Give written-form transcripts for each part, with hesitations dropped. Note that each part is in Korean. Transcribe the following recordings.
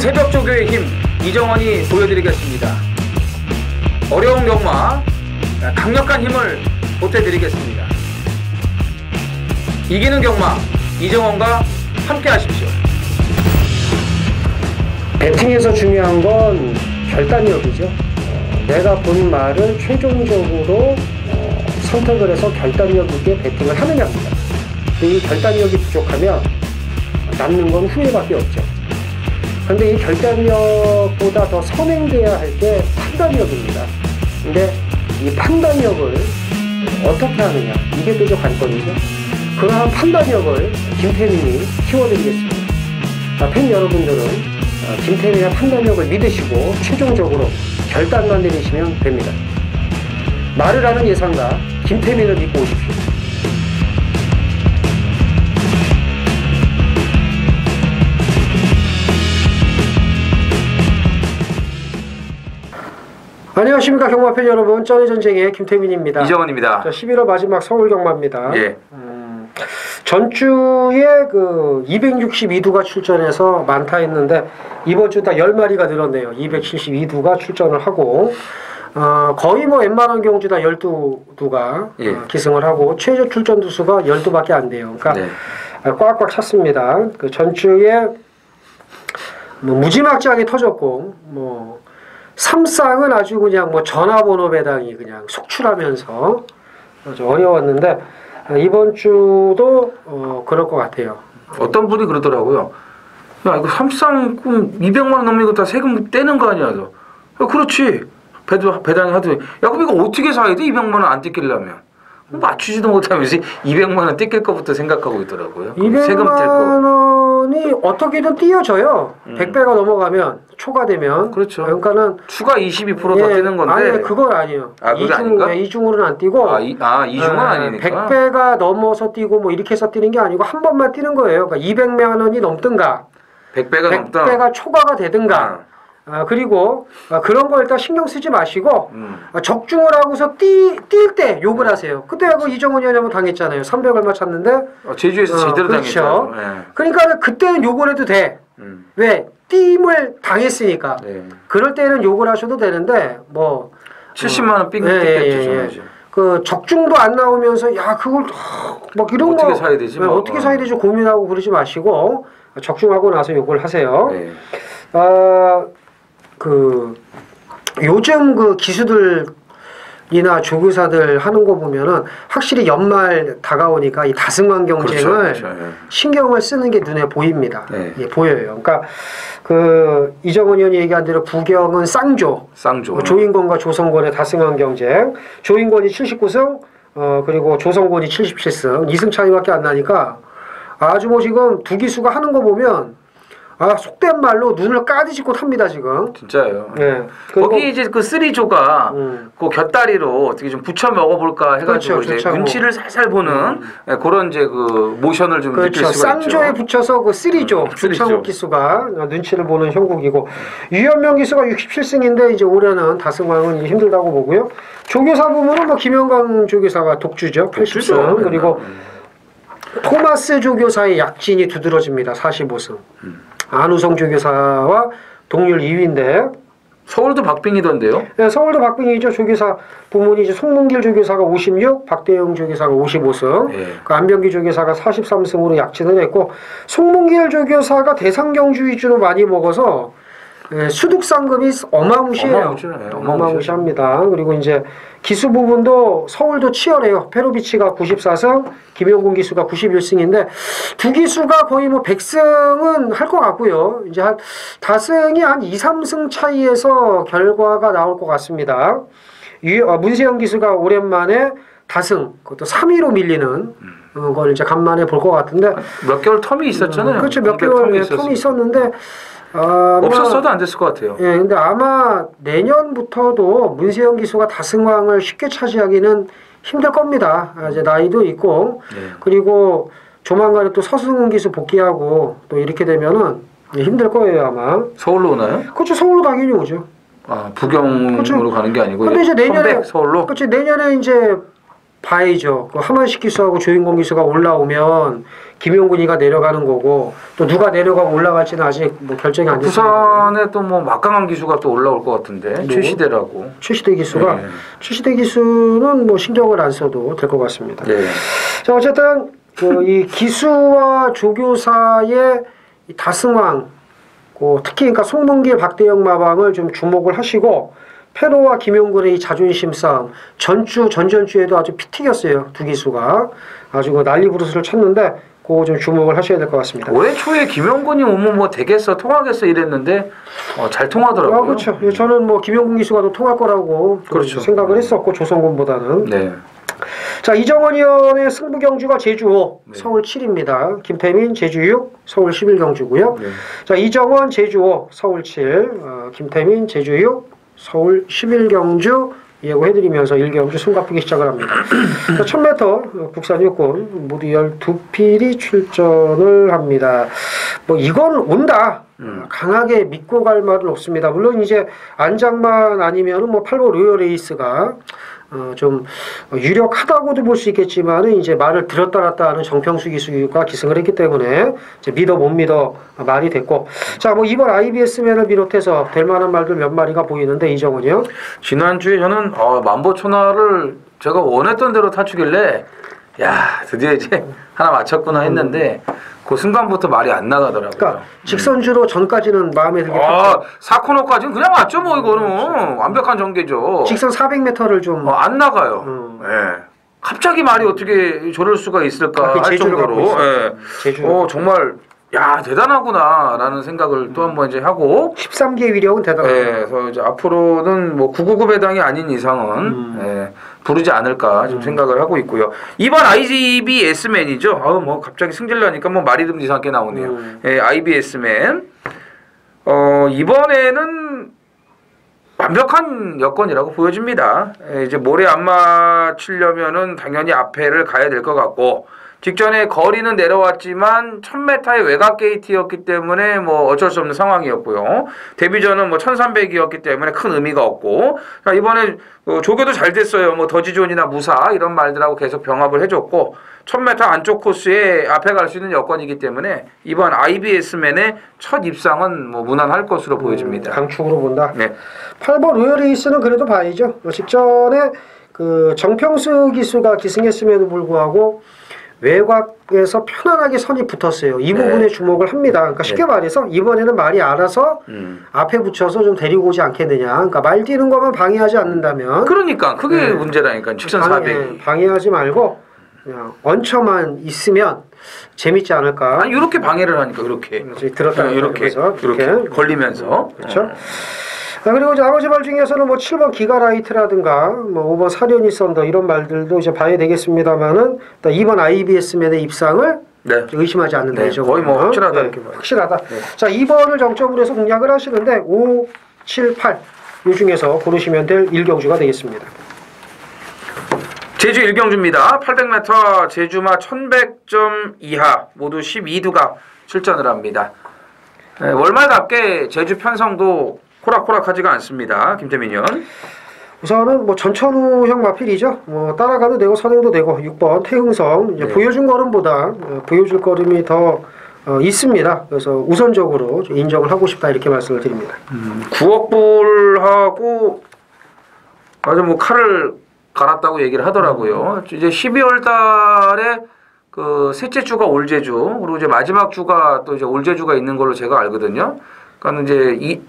새벽 조교의 힘 이정원이 보여드리겠습니다. 어려운 경마 강력한 힘을 보태드리겠습니다. 이기는 경마 이정원과 함께 하십시오. 배팅에서 중요한 건 결단력이죠. 내가 본 말을 최종적으로 선택을 해서 결단력 있게 배팅을 하느냐입니다. 이 결단력이 부족하면 남는 건 후회밖에 없죠. 그런데 이 결단력보다 더 선행돼야 할 게 판단력입니다. 근데 이 판단력을 어떻게 하느냐, 이게 또 관건이죠. 그러한 판단력을 김태민이 키워드리겠습니다. 팬 여러분들은 김태민의 판단력을 믿으시고 최종적으로 결단만 내리시면 됩니다. 말을 하는 예상가 김태민을 믿고 오십시오. 안녕하십니까 경마팬 여러분, 쩌리 전쟁의 김태민입니다. 이정원입니다. 자, 11월 마지막 서울 경마입니다. 예. 전주에 그 262두가 출전해서 많다 했는데 이번 주 다 10마리가 늘었네요. 272두가 출전을 하고 거의 뭐 웬만한 경주 다 12두가 예. 기승을 하고 최저 출전 두수가 12밖에 안 돼요. 그러니까 네. 꽉꽉 찼습니다. 그 전주에 뭐 무지막지하게 터졌고 뭐 삼쌍은 아주 그냥 뭐 전화번호 배당이 그냥 속출하면서 아주 어려웠는데 이번 주도 그럴 것 같아요. 어떤 분이 그러더라고요. 야, 이거 삼쌍 200만 원 넘는 거 다 세금 떼는 거 아니야? 그렇지. 배당이 하더니 야, 그럼 이거 어떻게 사야 돼? 200만 원 안 떼끼려면. 맞추지도 못하면서 200만 원 떼낄 것부터 생각하고 있더라고요. 200만 원이 어떻게든 띄어져요. 100배가 넘어가면 초과되면. 그렇죠. 그러니까는 추가 22%더 떼는 건데. 아니 그건 아니에요. 이중으로는 안 띄고. 이중은 아니니까. 100배가 넘어서 띄고 뭐 이렇게 해서 띄는 게 아니고 한 번만 띄는 거예요. 그러니까 200만 원이 넘든가 100배가 초과가 되든가. 그리고 그런 거 일단 신경 쓰지 마시고 적중을 하고서 뛸 때 욕을 하세요. 그때 그 이정훈 의원님은 당했잖아요. 300 얼마 찼는데 제주에서 제대로 그렇죠. 당했죠. 네. 그러니까 그때는 욕을 해도 돼. 왜? 띵을 당했으니까. 네. 그럴 때는 욕을 하셔도 되는데 뭐 70만 원 삥 뜯겠죠. 그 적중도 안 나오면서 야 그걸 막 이런 어떻게 거 사야 되지? 어떻게 사야 되지 고민하고 그러지 마시고 적중하고 나서 욕을 하세요. 네. 요즘 그 기수들이나 조교사들 하는 거 보면은 확실히 연말 다가오니까 이 다승왕 경쟁을 그렇죠. 신경을 쓰는 게 눈에 보입니다. 네. 예, 보여요. 그러니까 그 이정원 의원이 얘기한 대로 부경은 쌍조. 조인권과 조성권의 다승왕 경쟁. 조인권이 79승, 그리고 조성권이 77승. 2승 차이밖에 안 나니까 아주 뭐 지금 두 기수가 하는 거 보면 속된 말로 눈을 까디집고 탑니다 지금. 진짜요. 네. 거기 이제 그 쓰리조가 그 곁다리로 어떻게 좀 붙여 먹어볼까 해가지고 그렇죠, 이제 눈치를 살살 보는 그런 이제 그 모션을 좀 느낄 수가 있죠. 쌍조에 붙여서 그 쓰리조 주창욱 기수가 눈치를 보는 형국이고 유현명 기수가 67승인데 이제 올해는 다승왕은 힘들다고 보고요. 조교사 부문은 뭐 김영광 조교사가 독주죠. 80승 그리고 토마스 조교사의 약진이 두드러집니다. 45승. 안우성 조교사와 동률 2위인데 서울도 박빙이던데요? 네, 서울도 박빙이죠. 조교사 부문이 이제 송문길 조교사가 56, 박대영 조교사가 55승, 예. 그 안병기 조교사가 43승으로 약진을 했고 송문길 조교사가 대상경주 위주로 많이 먹어서 수득 상금이 어마무시해요. 어마무시합니다. 그리고 이제 기수 부분도 서울도 치열해요. 페로비치가 94승, 김용곤 기수가 91승인데 두 기수가 거의 뭐 100승은 할 것 같고요. 이제 한 다승이 한 2, 3승 차이에서 결과가 나올 것 같습니다. 문세영 기수가 오랜만에 다승, 그것도 3위로 밀리는 걸 이제 간만에 볼 것 같은데 몇 개월 텀이 있었잖아요. 그렇죠. 몇 개월 텀이 있었는데 없었어도 안 됐을 것 같아요. 예, 근데 아마 내년부터도 문세영 기수가 다승왕을 쉽게 차지하기는 힘들 겁니다. 이제 나이도 있고, 그리고 조만간에 또 서승훈 기수 복귀하고 또 이렇게 되면은 힘들 거예요, 아마. 서울로 오나요? 그렇죠. 서울로 당연히 오죠. 부경으로 그렇죠. 가는 게 아니고. 근데 이제 내년에 서울로. 그렇죠. 내년에 이제 봐야죠. 그 하만식 기수하고 조인공 기수가 올라오면 김용근이가 내려가는 거고 또 누가 내려가고 올라갈지는 아직 뭐 결정이 안 됐습니다. 부산에 또 뭐 막강한 기수가 또 올라올 것 같은데 최시대라고. 최시대 기수가 네. 최시대 기수는 뭐 신경을 안 써도 될 것 같습니다. 네. 자 어쨌든 그 이 기수와 조교사의 이 다승왕, 특히 그러니까 송문길 박대영 마방을 좀 주목을 하시고. 페로와 김용근의 이 자존심 싸움 전전주에도 아주 피 튀겼어요. 두 기수가 아주 그 난리 부르스를 쳤는데 그거 좀 주목을 하셔야 될 것 같습니다. 올해 초에 김용근이 오면 뭐 되겠어 통하겠어 이랬는데 잘 통하더라고요. 그렇죠. 저는 뭐 김용근 기수가 더 통할 거라고 그렇죠. 생각을 했었고 조성근보다는. 네. 자 이정원 의원의 승부 경주가 제주 5, 네. 서울 7입니다. 김태민 제주 6, 서울 11 경주고요. 네. 자 이정원 제주 5, 서울 7, 김태민 제주 6. 서울 11경주 예고해드리면서 1경주 숨가쁘게 시작을 합니다. 1000m 국산 육군 모두 12필이 출전을 합니다. 뭐 이건 온다. 강하게 믿고 갈 말은 없습니다. 물론 이제 안장만 아니면은 뭐 8번 로열 레이스가 좀 유력하다고도 볼 수 있겠지만은 이제 말을 들었다 놨다 하는 정평수 기수가 기승을 했기 때문에 이제 믿어 못 믿어 말이 됐고 자 뭐 이번 IBS맨을 비롯해서 될 만한 말들 몇 마리가 보이는데 이정은이요. 지난주에 저는 만보천하를 제가 원했던 대로 타주길래 야 드디어 이제 하나 맞췄구나 했는데 그 순간부터 말이 안 나가더라고요. 그러니까 직선주로 전까지는 마음에 들게 탔죠. 4코너까지는 그냥 맞죠 뭐 이거는 완벽한 전개죠. 직선 400m를 좀 안 나가요. 예. 갑자기 말이 어떻게 저럴 수가 있을까 할 정도로 예. 정말 야 대단하구나라는 생각을 또 한번 이제 하고 13개 위력은 대단하다. 예, 그래서 이제 앞으로는 뭐 999 배당이 아닌 이상은 예, 부르지 않을까 좀 생각을 하고 있고요. 이번 IBS맨이죠. 뭐 갑자기 승질나니까 뭐 말이 좀 이상하게 나오네요. 예, IBS맨. 이번에는 완벽한 여건이라고 보여집니다. 예, 이제 모래 안 맞추려면은 당연히 앞에를 가야 될 것 같고. 직전에 거리는 내려왔지만 1000m의 외곽 게이트였기 때문에 뭐 어쩔 수 없는 상황이었고요. 데뷔전은 뭐 1300이었기 때문에 큰 의미가 없고. 자, 이번에 조교도 잘 됐어요. 뭐 더지존이나 무사 이런 말들하고 계속 병합을 해줬고 1000m 안쪽 코스에 앞에 갈 수 있는 여건이기 때문에 이번 IBS맨의 첫 입상은 뭐 무난할 것으로 보여집니다. 강축으로 본다. 네. 8번 로열 레이스는 그래도 봐야죠. 직전에 그 정평수 기수가 기승했음에도 불구하고 외곽에서 편안하게 선이 붙었어요. 이 부분에 주목을 합니다. 그러니까 쉽게 말해서 이번에는 말이 알아서 앞에 붙여서 좀 데리고 오지 않겠느냐. 그러니까 말 뛰는 것만 방해하지 않는다면. 그러니까 그게 문제라니까. 직선 400. 방해하지 말고 그냥 얹혀만 있으면 재밌지 않을까. 아니 이렇게 방해를 하니까 그렇게 들었다 이렇게 걸리면서 그렇죠. 그리고 이제 나머지 말 중에서는 뭐 7번 기가라이트라든가 뭐 5번 사련이 썬더 이런 말들도 이제 봐야 되겠습니다만은 2번 IBS맨의 입상을 의심하지 않는다. 네, 거의 뭐 확실하다 이렇게 봐요. 확실하다. 자 2번을 정점으로 해서 공략을 하시는데 5, 7, 8 이 중에서 고르시면 될 1경주가 되겠습니다. 제주 1경주입니다. 800m 제주마 1100점 이하 모두 12두가 출전을 합니다. 네, 월말답게 제주 편성도 호락호락하지가 않습니다. 김태민 의원. 우선은 뭐 전천후형 마필이죠. 뭐 따라가도 되고 선행도 되고 6번 태흥성 이제 보여준 걸음보다 보여줄 걸음이 더 있습니다. 그래서 우선적으로 좀 인정을 하고 싶다 이렇게 말씀을 드립니다. 9억 불하고 아주 뭐 칼을 갈았다고 얘기를 하더라고요. 이제 12월 달에 그 셋째 주가 올제주 그리고 이제 마지막 주가 또 이제 올제주가 있는 걸로 제가 알거든요. 그러니까 이제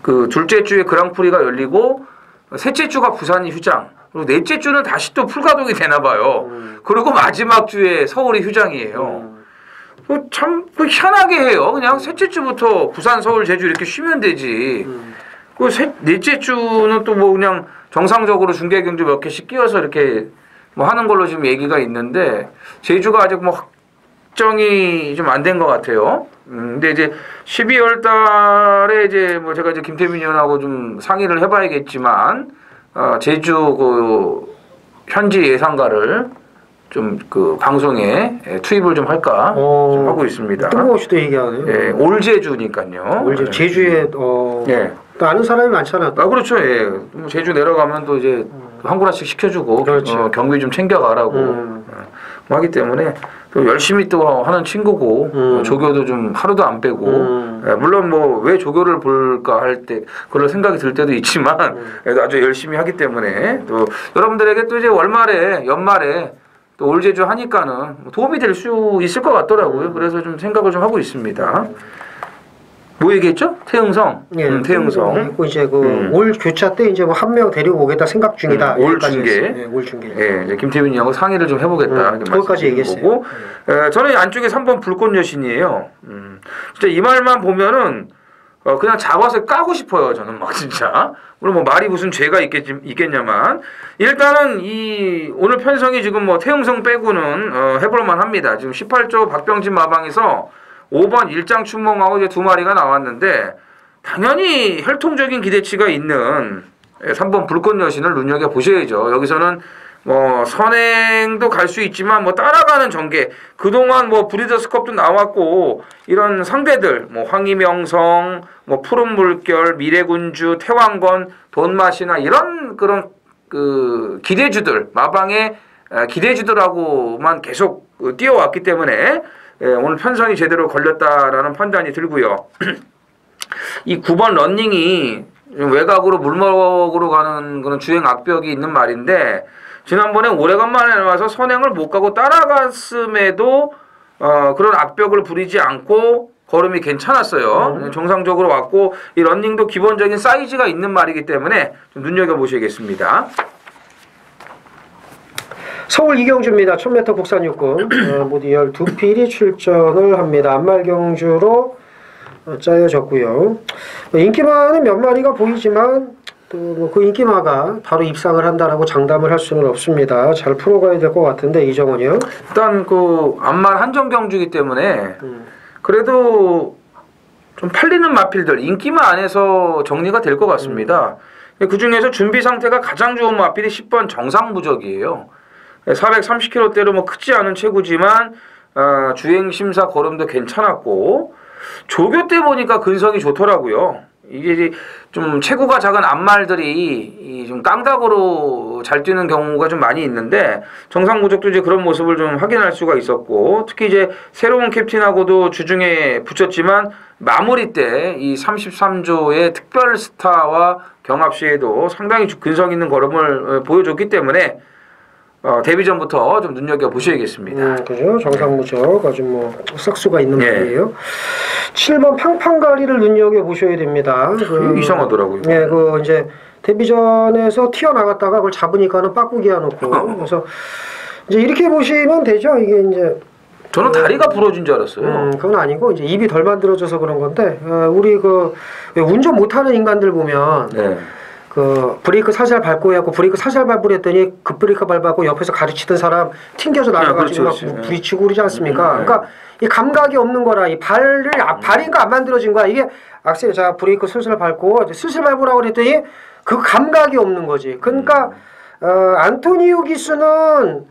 그 둘째 주에 그랑프리가 열리고 셋째 주가 부산이 휴장 그리고 넷째 주는 다시 또 풀가동이 되나 봐요. 그리고 마지막 주에 서울이 휴장이에요. 참 희한하게 해요. 그냥 셋째 주부터 부산, 서울, 제주 이렇게 쉬면 되지. 넷째 주는 또 뭐 그냥 정상적으로 중계 경주 몇 개씩 끼워서 이렇게 뭐 하는 걸로 지금 얘기가 있는데 제주가 아직 뭐 확정이 좀 안 된 것 같아요. 근데 이제 12월 달에 이제 뭐 제가 이제 김태민 의원하고 좀 상의를 해봐야겠지만 제주 그 현지 예상가를 좀 그 방송에 투입을 좀 할까 좀 하고 있습니다. 뜬금없이 또 얘기하네요. 예, 올제주니까요. 올제 제주에 또 아는 사람이 많잖아. 그렇죠. 예, 제주 내려가면 또 이제 한 구라씩 시켜주고 그렇죠. 경비 좀 챙겨가라고 뭐 하기 때문에 또 열심히 또 하는 친구고 조교도 좀 하루도 안 빼고 물론 뭐 왜 조교를 볼까 할 때 그런 생각이 들 때도 있지만 아주 열심히 하기 때문에 또 여러분들에게 또 이제 월말에 연말에 또 올 제주 하니까는 도움이 될 수 있을 것 같더라고요. 그래서 좀 생각을 좀 하고 있습니다. 뭐 얘기했죠? 태흥성. 예, 태흥성. 그리고 이제 그 올 교차 때 이제 뭐 한 명 데리고 오겠다 생각 중이다. 올 중계. 예, 올 중계. 예, 이제 김태균 형하고 상의를 좀 해보겠다. 그것까지 얘기했어요. 저는 안쪽에 3번 불꽃 여신이에요. 진짜 이 말만 보면은 그냥 잡아서 까고 싶어요. 저는 막 진짜. 물론 뭐 말이 무슨 죄가 있겠냐만 일단은 이 오늘 편성이 지금 뭐 태흥성 빼고는 해볼만 합니다. 지금 18조 박병진 마방에서 5번 일장 춘몽하고 이제 2마리가 나왔는데 당연히 혈통적인 기대치가 있는 3번 불꽃 여신을 눈여겨 보셔야죠. 여기서는 뭐 선행도 갈 수 있지만 뭐 따라가는 전개 그동안 뭐 브리더스컵도 나왔고 이런 상대들 뭐 황희명성 뭐 푸른 물결 미래군주 태왕건 돈맛이나 이런 그런 그 기대주들 마방의 기대주들하고만 계속 뛰어왔기 때문에 오늘 편성이 제대로 걸렸다라는 판단이 들고요. 이 9번 런닝이 외곽으로 물먹으로 가는 그런 주행 악벽이 있는 말인데 지난번에 오래간만에 나와서 선행을 못 가고 따라갔음에도 그런 악벽을 부리지 않고 걸음이 괜찮았어요. 정상적으로 왔고 이 런닝도 기본적인 사이즈가 있는 말이기 때문에 좀 눈여겨보셔야겠습니다. 서울 이경주입니다. 1000m 국산 육군 모두 12필이 출전을 합니다. 안말경주로 짜여졌고요. 인기 많은 몇 마리가 보이지만 또 그 인기마가 바로 입상을 한다라고 장담을 할 수는 없습니다. 잘 풀어가야 될 것 같은데 이정원이요. 일단 그 안말 한정 경주이기 때문에 그래도 좀 팔리는 마필들 인기마 안에서 정리가 될 것 같습니다. 그 중에서 준비 상태가 가장 좋은 마필이 10번 정상무적이에요. 430km대로 뭐 크지 않은 체구지만 주행 심사 걸음도 괜찮았고 조교 때 보니까 근성이 좋더라고요. 이게 좀 체구가 작은 안말들이 좀 깡닭으로 잘 뛰는 경우가 좀 많이 있는데 정상무적도 이제 그런 모습을 좀 확인할 수가 있었고 특히 이제 새로운 캡틴하고도 주중에 붙였지만 마무리 때 이 33조의 특별 스타와 경합 시에도 상당히 근성 있는 걸음을 보여줬기 때문에 데뷔전부터 좀 눈여겨 보셔야겠습니다. 그죠? 정상무적 아주 뭐 싹수가 있는 말이에요. 7번 팡팡가리를 눈여겨 보셔야 됩니다. 이상하더라고요. 네, 그 이제 데뷔전에서 튀어나갔다가 그걸 잡으니까는 빠꾸기 해놓고 그래서 이제 이렇게 보시면 되죠. 이게 이제 저는 다리가 부러진 줄 알았어요. 그건 아니고 이제 입이 덜 만들어져서 그런 건데 우리 그 운전 못하는 인간들 보면. 그 브레이크 살살 밟고 해갖고 브레이크 살살 밟으랬더니 급브레이크 밟고 옆에서 가르치던 사람 튕겨서 나가가지고 막 부딪히고 그러지 않습니까? 그러니까 이 감각이 없는 거라 이 발인가 안 만들어진 거야. 이게 악셀 자 브레이크 슬슬 밟고 슬슬 밟으라고 그랬더니 그 감각이 없는 거지. 그러니까 안토니우 기수는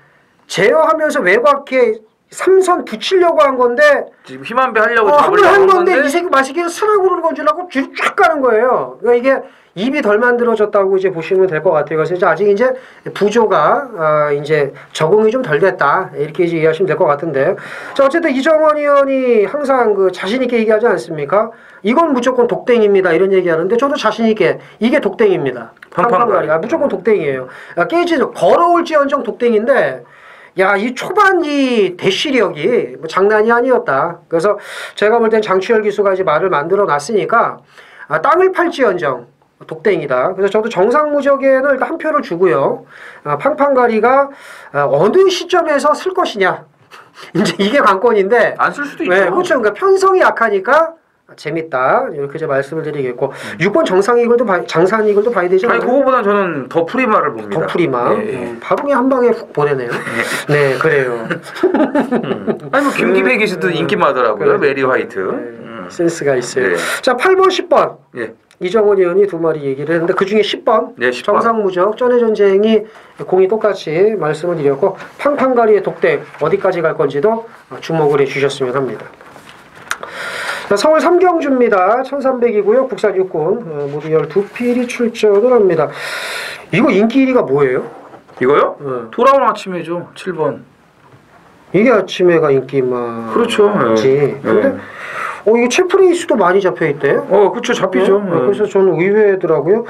제어하면서 외곽에 3선 붙이려고 한 건데 지금 힘한배 하려고 한번 한 건데 이 새끼 마시기에 스나구를 건지려고 뒤로 쫙 가는 거예요. 그러니까 이게 입이 덜 만들어졌다고 이제 보시면 될 것 같아요. 그래서 이제 아직 이제 부조가 이제 적응이 좀 덜 됐다 이렇게 이제 이해하시면 될 것 같은데. 자 어쨌든 이정원 의원이 항상 그 자신 있게 얘기하지 않습니까? 이건 무조건 독땡입니다 이런 얘기하는데 저도 자신 있게 이게 독땡입니다. 팡팡가리가 무조건 독땡이에요. 깨지 걸어올지언정 독땡인데. 야, 이 초반 이 대시력이 뭐 장난이 아니었다. 그래서 제가 볼 땐 장추열 기수가 이제 말을 만들어 놨으니까 땅을 팔지언정 독땡이다. 그래서 저도 정상무적에는 일단 한 표를 주고요. 팡팡가리가 어느 시점에서 쓸 것이냐. 이제 이게 관건인데. 안 쓸 수도 있죠. 네, 그렇죠. 그러니까 편성이 약하니까 재밌다. 이렇게 이제 말씀을 드리겠고. 6번 장산 이글도 봐야 되지 않나요? 아니, 그거보단 저는 더 프리마를 봅니다. 더 프리마. 바로 그냥 한 방에 훅 보내네요. 네, 그래요. 아니, 뭐, 김기배 기수도 인기마더라고요. 메리 화이트. 센스가 있어요. 자, 8번, 10번. 이정원 의원이 2마리 얘기를 했는데 그 중에 10번, 10번. 정상무적 전의 전쟁이 공이 똑같이 말씀을 드렸고 팡팡가리의 독땡 어디까지 갈 건지도 주목을 해주셨으면 합니다. 자, 서울 삼경주입니다. 1300이고요. 국산 육군 모두 12필이 출전을 합니다. 이거 인기 1위가 뭐예요? 이거요? 네. 돌아오는 아침에죠. 7번. 이게 아침에가 인기 많지. 그렇죠. 근데 이게 체프레이스도 많이 잡혀 있대요. 그렇죠. 잡히죠. 그래서 저는 의외더라고요.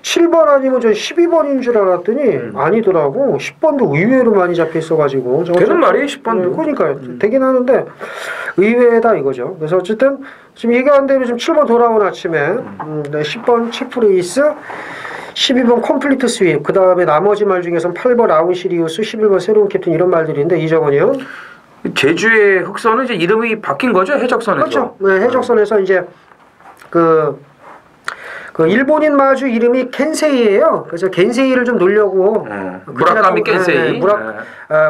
7번 아니면 전 12번인 줄 알았더니 아니더라고. 10번도 의외로 많이 잡혀 있어가지고. 되는 말이에요, 10번도. 그러니까요. 되긴 하는데 의외다 이거죠. 그래서 어쨌든 지금 얘기한 대로 지금 7번 돌아온 아침에 10번 체프레이스, 12번 컴플리트 스윕, 그 다음에 나머지 말 중에서는 8번 라운 시리우스, 11번 새로운 캡틴 이런 말들인데 이정원이요? 제주의 흑선은 이제 이름이 바뀐 거죠? 해적선에서. 그렇죠. 네, 해적선에서 이제 그 일본인 마주 이름이 켄세이예요. 그래서 켄세이를 좀 놀려고 무라카미 켄세이.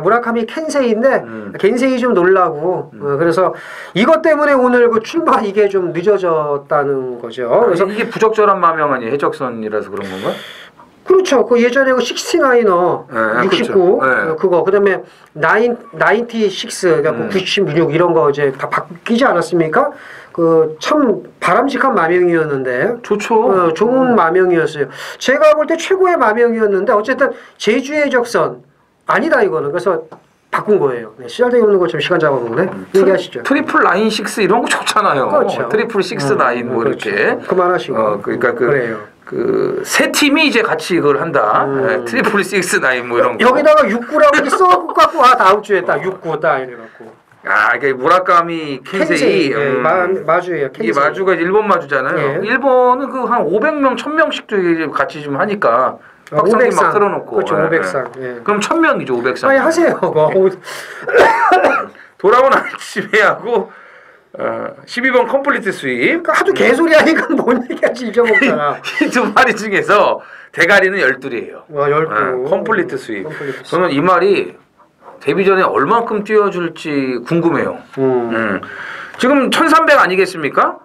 무라카미 켄세이인데 켄세이 좀 놀라고 그래서 이것 때문에 오늘 그 출마 이게 좀 늦어졌다는 거죠. 그래서 이게 부적절한 마명 아니에요? 해적선이라서 그런 건가? 그렇죠. 그 예전에 그 69너 69 그렇죠. 그거 그다음에 96 그러니까 96 이런 거 이제 다 바뀌지 않았습니까? 그 참 바람직한 마명이었는데 좋죠. 좋은 마명이었어요. 제가 볼 때 최고의 마명이었는데 어쨌든 제주의 적선 아니다 이거는 그래서 바꾼 거예요. 네, 시작되기 없는 거 좀 시간 잡아먹네. 얘기하시죠. 트리플 96 이런 거 좋잖아요. 그렇죠. 트리플 69 뭐 그렇죠. 이렇게. 그만하시고. 그러니까 그래요. 그 세 팀이 이제 같이 이걸 한다. 트리플 69 뭐 이런 거. 여기다가 69라고 써갖고 다음 주에 딱 69 딱 이래갖고. 이게 무라카미 켄세이. 마주예요. 이게 마주가 일본 마주잖아요. 예. 일본은 그 한 500명, 1000명씩도 같이 좀 하니까. 500상 막 틀어놓고. 그렇죠. 500상. 예. 그럼 1000명이죠. 500상. 아니 하세요. 돌아온 아침에 하고 12번 컴플리트 스윕. 하도 개소리 하니까 뭔 얘기하지 잊어먹잖아. 이 두 마리 중에서 대가리는 12이에요. 12. 컴플리트 스윕. 저는 이 말이 데뷔전에 얼만큼 뛰어줄지 궁금해요. 지금 1300 아니겠습니까?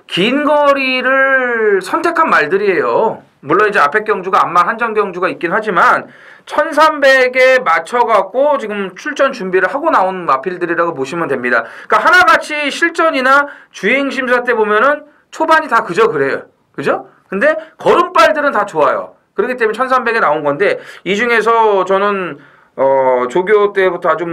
긴 거리를 선택한 말들이에요. 물론 이제 앞에 경주가 암만 한정 경주가 있긴 하지만 1300에 맞춰갖고 지금 출전 준비를 하고 나온 마필들이라고 보시면 됩니다. 그러니까 하나같이 실전이나 주행 심사 때 보면은 초반이 다 그래요. 그죠? 근데 걸음발들은 다 좋아요. 그렇기 때문에 1300에 나온 건데 이 중에서 저는 조교 때부터 아주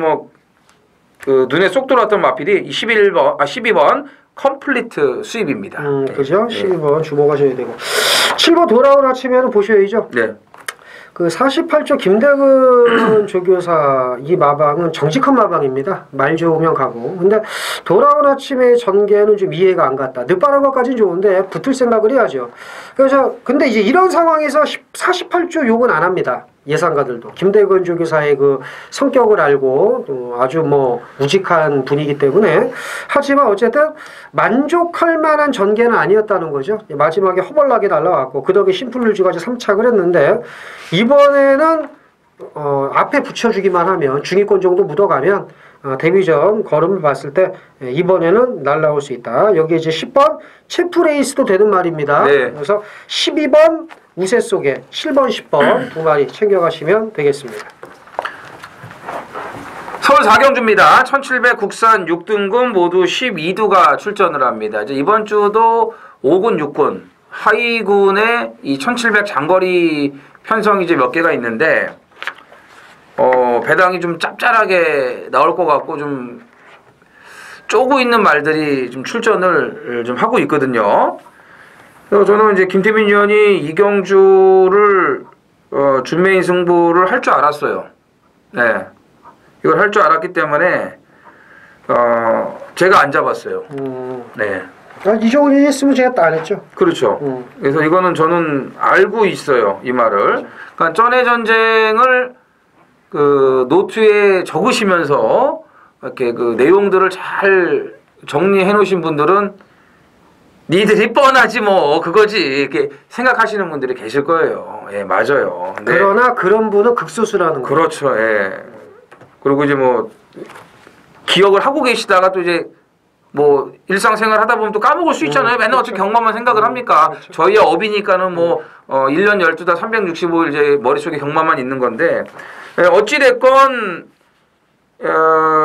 그 눈에 쏙 들어왔던 마필이 12번 컴플리트 스윕입니다. 그죠? 12번 주목하셔야 되고 7번 돌아온 아침에는 보셔야죠. 네. 그 48조 김대근 조교사 이 마방은 정직한 마방입니다. 말 좋으면 가고. 근데 돌아온 아침에 전개는 좀 이해가 안 갔다. 늦바른 것까지는 좋은데 붙을 생각을 해야죠. 그래서 근데 이제 이런 상황에서 48조 욕은 안 합니다. 예상가들도 김대근 조교사의 그 성격을 알고 또 아주 우직한 분이기 때문에 하지만 어쨌든 만족할 만한 전개는 아니었다는 거죠. 마지막에 허벌나게 날라왔고 그 덕에 심플루즈가 3착을 했는데 이번에는 앞에 붙여주기만 하면 중위권 정도 묻어가면 데뷔전 걸음을 봤을 때 이번에는 날라올 수 있다. 여기 이제 10번 체프레이스도 되는 말입니다. 네. 그래서 12번 우세 속에 7번, 10번 두 마리 챙겨가시면 되겠습니다. 서울 4경주입니다. 1700 국산 6등급 모두 12두가 출전을 합니다. 이제 이번 주도 5군, 6군, 하위군에 이 1700 장거리 편성이 이제 몇 개가 있는데 배당이 좀 짭짤하게 나올 것 같고 좀 쪼고 있는 말들이 좀 출전을 좀 하고 있거든요. 그래서 저는 이제 김태민 의원이 이경주를 준메인 승부를 할 줄 알았어요. 네, 이걸 할 줄 알았기 때문에 제가 안 잡았어요. 네. 이정훈이 했으면 제가 안 했죠. 그렇죠. 그래서 이거는 저는 알고 있어요. 이 말을. 그러니까 전의 전쟁을 그 노트에 적으시면서 이렇게 그 내용들을 잘 정리해 놓으신 분들은 니들이 뻔하지 그거지 이렇게 생각하시는 분들이 계실 거예요. 예, 맞아요. 네. 그러나 그런 분은 극소수라는 거예요. 그렇죠. 예. 그리고 이제 기억을 하고 계시다가 또 이제 일상생활 하다 보면 또 까먹을 수 있잖아요. 맨날 어떻게 경마만 생각을 합니까? 그렇죠. 저희의 업이니까는 1년 12달 365일 이제 머릿속에 경마만 있는 건데 어찌됐건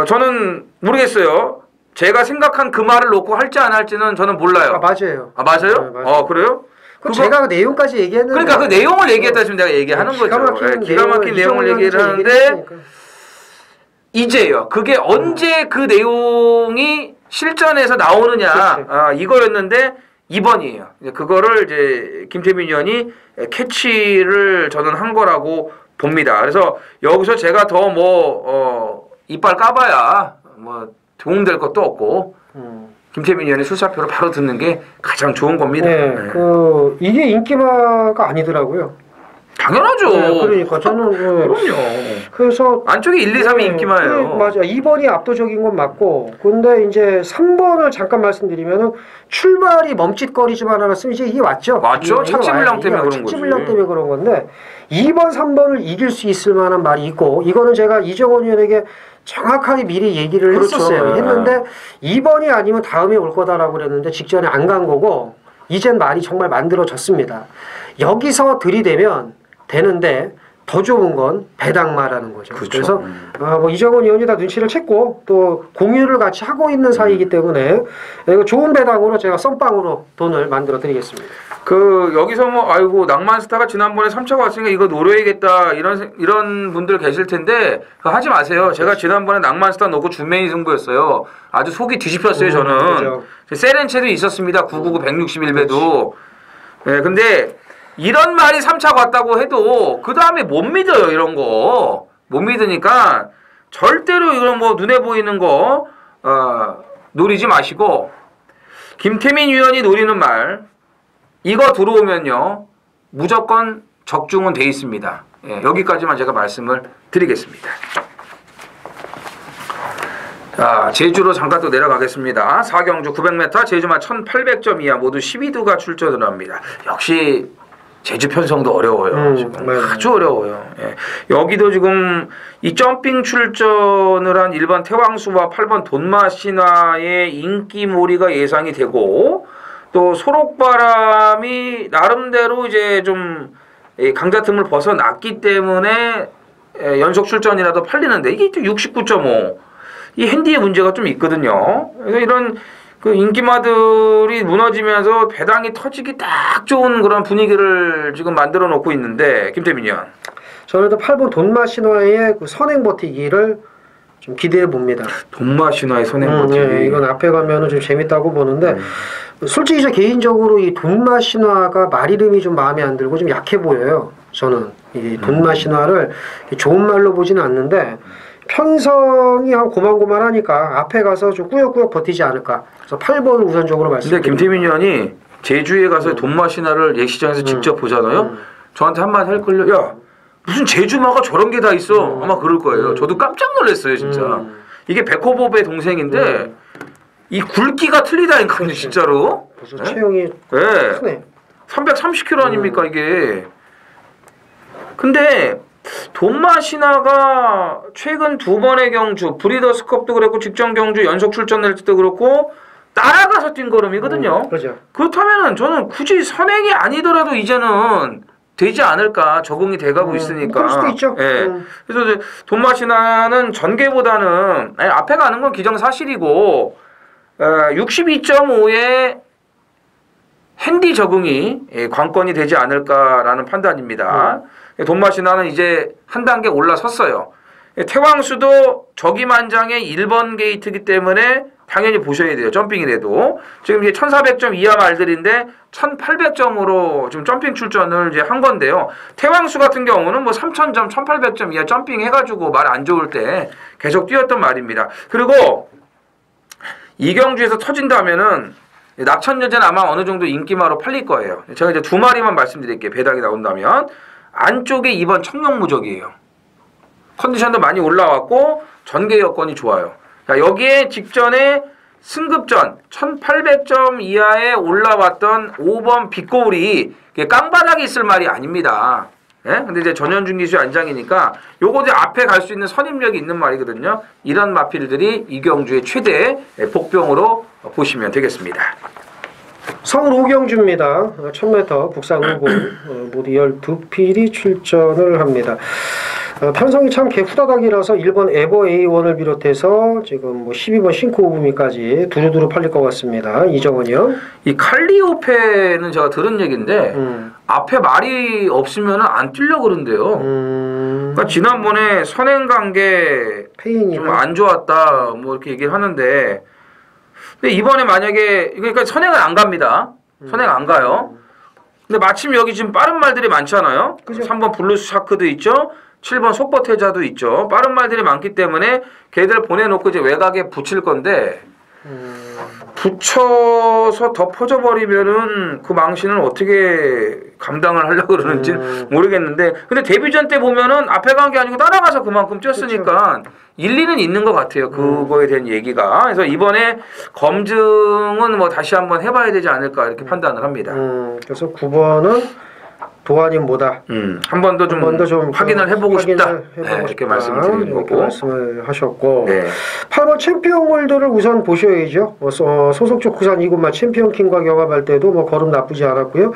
저는 모르겠어요. 제가 생각한 그 말을 놓고 할지 안 할지는 저는 몰라요. 아 맞아요. 아 맞아요? 네, 맞아요. 그래요? 그 제가 그 내용까지 얘기했는데 그러니까 그 내용을 얘기했다 지금 내가 얘기하는 거죠. 기가 막힌 내용을 얘기를 하는데 이제요. 그게 언제 그 내용이 실전에서 나오느냐 이거였는데 이번이에요. 그거를 이제 김태민 의원이 캐치를 저는 한 거라고 봅니다. 그래서 여기서 제가 더 뭐 이빨 까봐야 뭐 도움될 것도 없고 김태민 의원의 술사표를 바로 듣는 게 가장 좋은 겁니다. 네, 이게 인기마가 아니더라고요. 당연하죠. 네, 그러니까 저는 그럼요. 그래서 안쪽에 1, 2, 3이 인기마예요. 맞아. 2번이 압도적인 건 맞고, 근데 이제 3번을 잠깐 말씀드리면은 출발이 멈칫거리지만 않았으면 이제 이게 맞죠. 맞죠. 착지 물량 때문에 그런 거지. 착지 물량 때문에 그런 건데 2번, 3번을 이길 수 있을 만한 말이 있고, 이거는 제가 이정원 의원에게 정확하게 미리 얘기를 했었어요. 했는데 2번이 아니면 다음에 올 거다라고 그랬는데 직전에 안 간 거고, 이젠 말이 정말 만들어졌습니다. 여기서 들이대면 되는데 더 좋은 건 배당마라는 거죠. 그렇죠. 그래서 뭐 이정원 의원이 다 눈치를 챘고 또 공유를 같이 하고 있는 사이이기 때문에 이거 좋은 배당으로 제가 썸빵으로 돈을 만들어 드리겠습니다. 여기서 뭐 아이고 낭만스타가 지난번에 3차가 왔으니까 이거 노려야겠다 이런 분들 계실 텐데 그거 하지 마세요. 제가 지난번에 낭만스타 놓고 준메이 승부였어요. 아주 속이 뒤집혔어요. 저는. 그렇죠. 세렌체도 있었습니다. 999 161배도. 네, 근데 이런 말이 3차가 왔다고 해도 그 다음에 못 믿어요. 이런 거. 못 믿으니까 절대로 이런 뭐 눈에 보이는 거 노리지 마시고 김태민 의원이 노리는 말 이거 들어오면요 무조건 적중은 돼 있습니다. 예, 여기까지만 제가 말씀을 드리겠습니다. 자, 제주로 잠깐 또 내려가겠습니다. 4경주 900m 제주마 1800점 이하 모두 12두가 출전을 합니다. 역시 제주 편성도 어려워요. 지금 아주 어려워요. 예. 여기도 지금 이 점핑 출전을 한 1번 태왕수와 8번 돈마신화의 인기몰이가 예상이 되고 또 소록바람이 나름대로 이제 좀 강자 틈을 벗어났기 때문에 연속 출전이라도 팔리는데 이게 69.5 이 핸디의 문제가 좀 있거든요. 그래서 이런 그 인기마들이 무너지면서 배당이 터지기 딱 좋은 그런 분위기를 지금 만들어 놓고 있는데 김태민 의원. 저는 또 8번 돈마신화의 그 선행 버티기를 좀 기대해 봅니다. 돈마신화의 선행 버티기. 네, 이건 앞에 가면은 좀 재밌다고 보는데 솔직히 저 개인적으로 이 돈마신화가 말 이름이 좀 마음에 안 들고 좀 약해 보여요. 저는 이 돈마신화를 좋은 말로 보지는 않는데 편성이 한 고만고만하니까 앞에 가서 좀 꾸역꾸역 버티지 않을까. 그래서 8번을 우선적으로 말씀드립니다. 근데 김태민 의원이 제주에 가서 돈마신화를 예시장에서 직접 보잖아요. 저한테 한마디 할걸요. 야 무슨 제주마가 저런 게 다 있어. 아마 그럴 거예요. 저도 깜짝 놀랐어요 진짜. 이게 백호법의 동생인데 이 굵기가 틀리다니까요 진짜로. 벌써 체형이 크네. 330kg 아닙니까 이게. 근데 돈마신화가 최근 2번의 경주 브리더스컵도 그랬고 직전 경주 연속 출전할 때도 그렇고 따라가서 뛴 걸음이거든요. 그렇죠. 그렇다면은 저는 굳이 선행이 아니더라도 이제는 되지 않을까. 적응이 돼가고 있으니까. 그럴 수도 있죠. 예. 그래서 돈마신화는 전개보다는 앞에 가는 건 기정사실이고 62.5의 핸디 적응이 관건이 되지 않을까라는 판단입니다. 돈마신화는 이제 한 단계 올라섰어요. 태왕수도 저기만장의 1번 게이트이기 때문에 당연히 보셔야 돼요. 점핑이라도. 지금 이제 1400점 이하 말들인데 1800점으로 지금 점핑 출전을 이제 한 건데요. 태왕수 같은 경우는 뭐 3000점, 1800점 이하 점핑 해가지고 말 안 좋을 때 계속 뛰었던 말입니다. 그리고 이 경주에서 터진다면은 낙천여제는 아마 어느 정도 인기마로 팔릴 거예요. 제가 이제 2마리만 말씀드릴게요. 배당이 나온다면. 안쪽에 2번 청룡무적이에요. 컨디션도 많이 올라왔고 전개 여건이 좋아요. 자, 여기에 직전에 승급전 1800점 이하에 올라왔던 5번 빗고울이 깡바닥에 있을 말이 아닙니다. 예? 근데 이제 전현준 기수 안장이니까 요거 이제 앞에 갈 수 있는 선임력이 있는 말이거든요. 이런 마필들이 이 경주의 최대 복병으로 보시면 되겠습니다. 서울 오경주입니다. 1000m 국산 50 모두 12필이 출전을 합니다. 편성이 참 개후다닥이라서 1번 에버 A1을 비롯해서 지금 뭐 12번 싱크 오브미까지 두루두루 팔릴 것 같습니다. 이정은이요. 이 칼리오페는 제가 들은 얘기인데 앞에 말이 없으면 안 뛰려고 그런대요. 그러니까 지난번에 선행관계 좀 안 좋았다 뭐 이렇게 얘기를 하는데 근데 이번에 만약에 그러니까 선행은 안 갑니다. 선행 안 가요. 근데 마침 여기 지금 빠른 말들이 많잖아요. 그죠? 3번 블루스 샤크도 있죠. 7번 속버태자도 있죠. 빠른 말들이 많기 때문에 걔들 보내놓고 이제 외곽에 붙일 건데 붙여서 덮어져 버리면은 그 망신을 어떻게 감당을 하려고 그러는지 모르겠는데 근데 데뷔전 때 보면은 앞에 간 게 아니고 따라가서 그만큼 뛰었으니까 그쵸. 일리는 있는 것 같아요. 그거에 대한 얘기가. 그래서 이번에 검증은 뭐 다시 한번 해봐야 되지 않을까 이렇게 판단을 합니다. 그래서 9번은 도안이 뭐다. 한 번 더 좀 확인을 해보고 싶다. 네, 이렇게 말씀을 드리는 거고. 말씀을 하셨고. 네. 8번 챔피언 골드를 우선 보셔야죠. 소속 족구산 이군마 챔피언 킹과 경합할 때도 뭐 걸음 나쁘지 않았고요.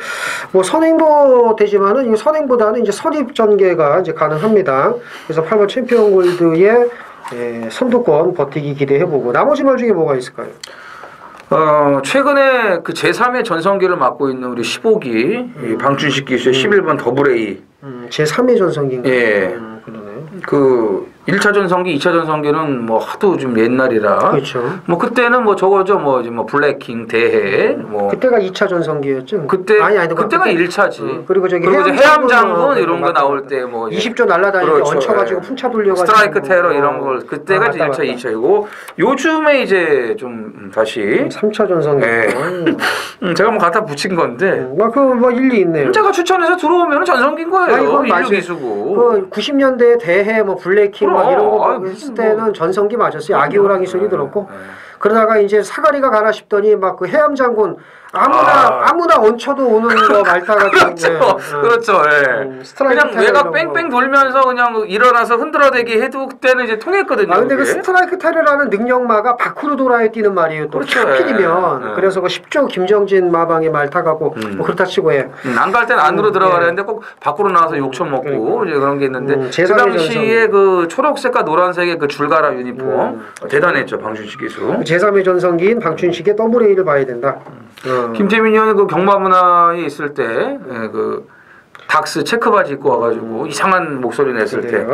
뭐 선행도 되지만은 이 선행보다는 이제 선입 전개가 이제 가능합니다. 그래서 8번 챔피언 골드의 선두권 버티기 기대해보고 나머지 말 중에 뭐가 있을까요? 최근에 그 제3의 전성기를 맡고 있는 우리 15기 방춘식 기수의 11번 더블 A 제3의 전성기인가요? 예. 그러네. 그 1차 전성기, 2차 전성기는 뭐 하도 좀 옛날이라. 그렇죠. 뭐 그때는 뭐 저거죠. 뭐 블랙킹 대해 뭐 그때가 2차 전성기였죠. 그때 그때가 1차지. 그리고 저기 해암 장군 이런 거 나올 때 뭐 20조 날라다니고 그렇죠. 얹혀가지고 풍차 돌려가지고 스트라이크 테러 이런 걸 그때가 이제 1차, 2차이고 요즘에 이제 좀 다시 3차 전성기. 제가 뭐 갖다 붙인 건데. 뭐 일리 있네요. 제가 추천해서 들어오면 전성기인 거예요. 인류 기수고. 그 90년대 대해 뭐 블랙킹 막 이런 거 했을 때는 전성기 맞았어요. 아기 호랑이 소리 들었고. 그러다가 이제 사가리가 가나 싶더니 막 그 해암 장군 아무나 얹혀도 오는 거 말다가 그렇죠. 그냥 외곽 뺑뺑 돌면서 그냥 일어나서 흔들어대기 해도 그때는 이제 통했거든요. 근데 그 스트라이크 테러라는 능력마가 밖으로 돌아야 뛰는 말이에요. 또 그렇죠. 하필이면 그래서 그 10조 김정진 마방에 말 타가고 뭐 그렇다 치고 해. 안 갈 때는 안으로 들어가려는데 꼭 밖으로 나와서 욕처 먹고 이제 그런 게 있는데 그 당시에 그 초록색과 노란색의 그 줄가라 유니폼 대단했죠. 방춘식 기수. 제3의 전성기인 방춘식의 더블 A를 봐야 된다. 김태민 의원이 그 경마문화에 있을 때 그 닥스 체크 바지 입고 와가지고 이상한 목소리 냈을 때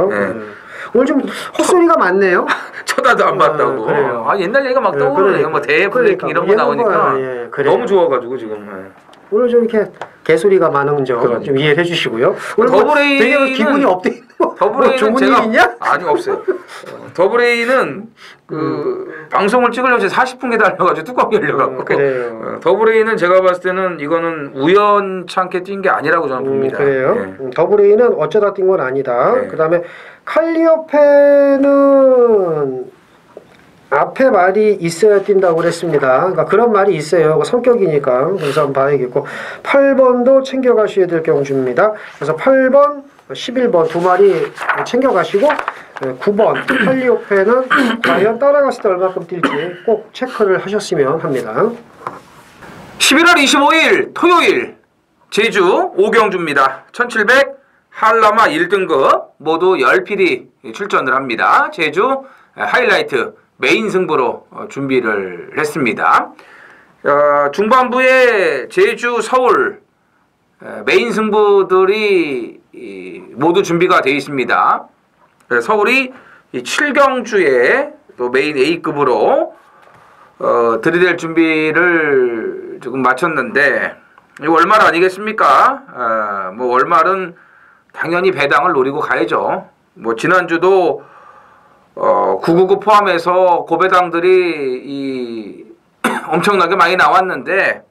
오늘 좀 헛소리가 많네요. 쳐다도 안 봤다고. 그래요. 옛날 얘기가 막 떠오르네요. 뭐 대해 블랙킹 이런 거 나오니까 너무 좋아가지고 지금. 오늘 좀 이렇게 개소리가 많은 점 좀 이해해 주시고요. 오늘 더블 A는 되게 기분이 업돼. 더블 A는 좋은 일 있냐? 아니 없어요. 더블 A는 그 방송을 찍으려고 40분 기다려가지고 뚜껑이 열려갖고 더블 A는 제가 봤을 때는 이거는 우연찮게 뛴 게 아니라고 저는 봅니다. 그래요. 더블 A는 어쩌다 뛴 건 아니다. 그다음에 칼리오페는 앞에 말이 있어야 뛴다고 그랬습니다. 그러니까 그런 말이 있어요. 성격이니까. 그래서 한번 봐야겠고 8번도 챙겨가셔야 될 경주입니다. 그래서 8번, 11번 두 마리 챙겨가시고 9번 칼리오페는 과연 따라갔을 때 얼마큼 뛸지 꼭 체크를 하셨으면 합니다. 11월 25일 토요일 제주 5경주입니다. 1700 한라마 1등급 모두 10필이 출전을 합니다. 제주 하이라이트 메인 승부로 준비를 했습니다. 중반부에 제주, 서울 메인 승부들이 모두 준비가 되어 있습니다. 서울이 7경주에 또 메인 A급으로 들이댈 준비를 조금 마쳤는데 월말 아니겠습니까? 뭐 월말은 당연히 배당을 노리고 가야죠. 뭐 지난주도 999 포함해서 고배당들이 엄청나게 많이 나왔는데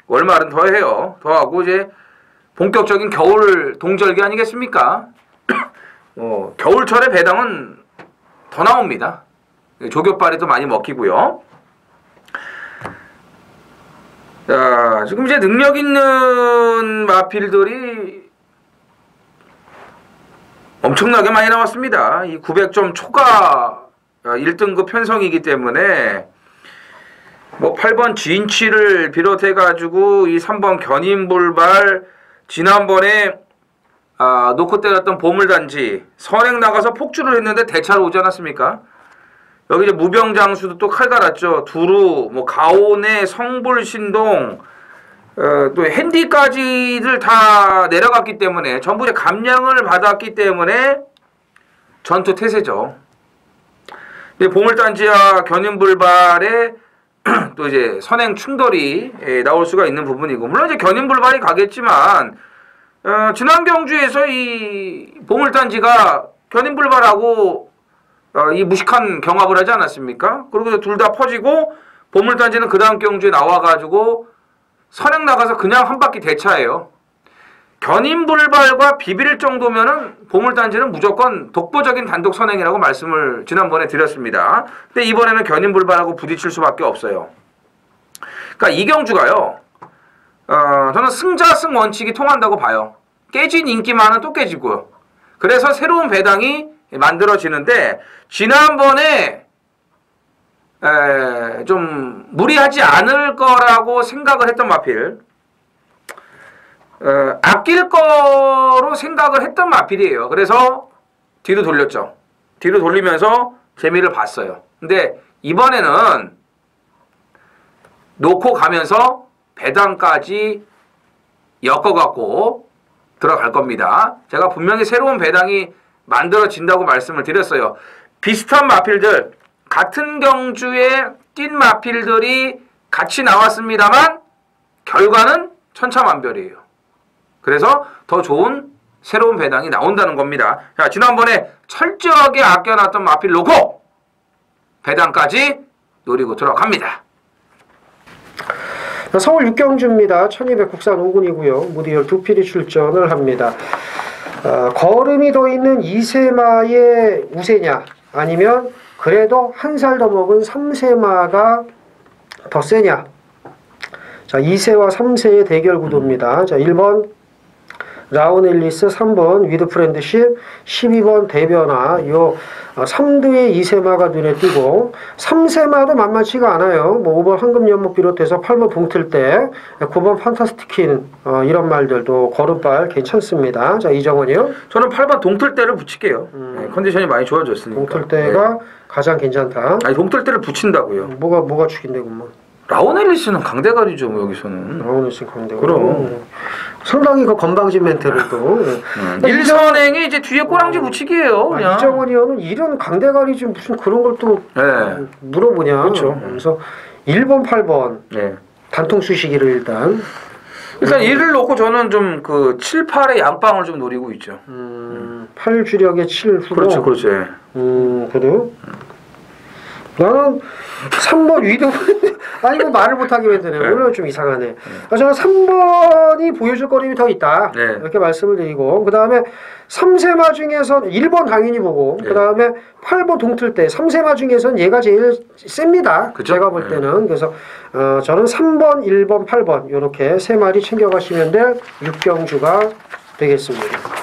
월말은 더 해요. 더 하고 이제 본격적인 겨울 동절기 아니겠습니까? 겨울철에 배당은 더 나옵니다. 조교빨이 더 많이 먹히고요. 자, 지금 이제 능력 있는 마필들이 엄청나게 많이 나왔습니다. 이 900점 초과 1등급 편성이기 때문에 뭐 8번 진치를 비롯해 가지고 이 3번 견인불발 지난번에 놓고 때렸던 보물단지 선행 나가서 폭주를 했는데 대차로 오지 않았습니까? 여기 이제 무병장수도 또 칼 갈았죠. 두루, 뭐 가온의 성불신동, 또 핸디까지를 다 내려갔기 때문에 전부 이제 감량을 받았기 때문에 전투 태세죠. 보물단지와 견인불발에 또 이제 선행 충돌이 나올 수가 있는 부분이고, 물론 이제 견인불발이 가겠지만 지난 경주에서 이 보물단지가 견인불발하고 이 무식한 경합을 하지 않았습니까? 그리고 둘 다 퍼지고 보물단지는 그 다음 경주에 나와가지고 선행 나가서 그냥 한 바퀴 대차예요. 견인불발과 비빌 정도면은 보물단지는 무조건 독보적인 단독 선행이라고 말씀을 지난번에 드렸습니다. 근데 이번에는 견인불발하고 부딪힐 수밖에 없어요. 그러니까 이 경주가요, 저는 승자승 원칙이 통한다고 봐요. 깨진 인기만은 또 깨지고요. 그래서 새로운 배당이 만들어지는데, 지난번에 좀 무리하지 않을 거라고 생각을 했던 마필, 아낄 거로 생각을 했던 마필이에요. 그래서 뒤로 돌렸죠. 뒤로 돌리면서 재미를 봤어요. 근데 이번에는 놓고 가면서 배당까지 엮어갖고 들어갈 겁니다. 제가 분명히 새로운 배당이 만들어진다고 말씀을 드렸어요. 비슷한 마필들, 같은 경주에 뛴 마필들이 같이 나왔습니다만 결과는 천차만별이에요. 그래서 더 좋은 새로운 배당이 나온다는 겁니다. 자, 지난번에 철저하게 아껴놨던 마필 놓고 배당까지 노리고 들어갑니다. 서울 6경주입니다. 1200 국산 5군이고요. 모두 12필이 출전을 합니다. 거름이 더 있는 2세마의 우세냐, 아니면 그래도 한 살 더 먹은 3세마가 더 세냐. 자, 2세와 3세의 대결 구도입니다. 자, 1번 라운앨리스, 3번 위드프렌드십, 12번 대변화. 요 3두의 2세마가 눈에 띄고, 3세마도 만만치가 않아요. 뭐 5번 황금연목 비롯해서 8번 동틀대, 9번 판타스티킨, 이런 말들도 걸음발 괜찮습니다. 자, 이정원이요. 저는 8번 동틀대를 붙일게요. 컨디션이 많이 좋아졌으니까. 동틀대가 가장 괜찮다. 아니, 동틀대를 붙인다고요. 뭐가 죽인데 그만. 라운앨리스는 강대가리죠, 뭐 여기서는. 라운앨리스는 강대가리. 그럼. 상당히 그 건방진 멘트를 또. 일선행이 이제 뒤에 꼬랑지 붙이기예요. 그냥. 이정원 의원은 이런 강대가리지 무슨 그런 걸 또 물어보냐. 그렇죠. 그래서 1번, 8번 단통 수시기를 일단 이를 놓고 저는 좀 그 7, 8의 양방을 좀 노리고 있죠. 8 주력의 7 후보. 그렇죠, 그렇죠. 그래요? 나는 3번 위드 아니 뭐 말을 못하게 왜 되네. 오늘 좀 이상하네. 저는 3번이 보여줄 거림이 더 있다. 이렇게 말씀을 드리고, 그 다음에 3세마 중에서 1번 당연히 보고, 그 다음에 8번 동틀 때 3세마 중에서는 얘가 제일 셉니다. 그쵸? 제가 볼 때는. 그래서 저는 3번, 1번, 8번 이렇게 세 마리 챙겨가시면 될 6경주가 되겠습니다.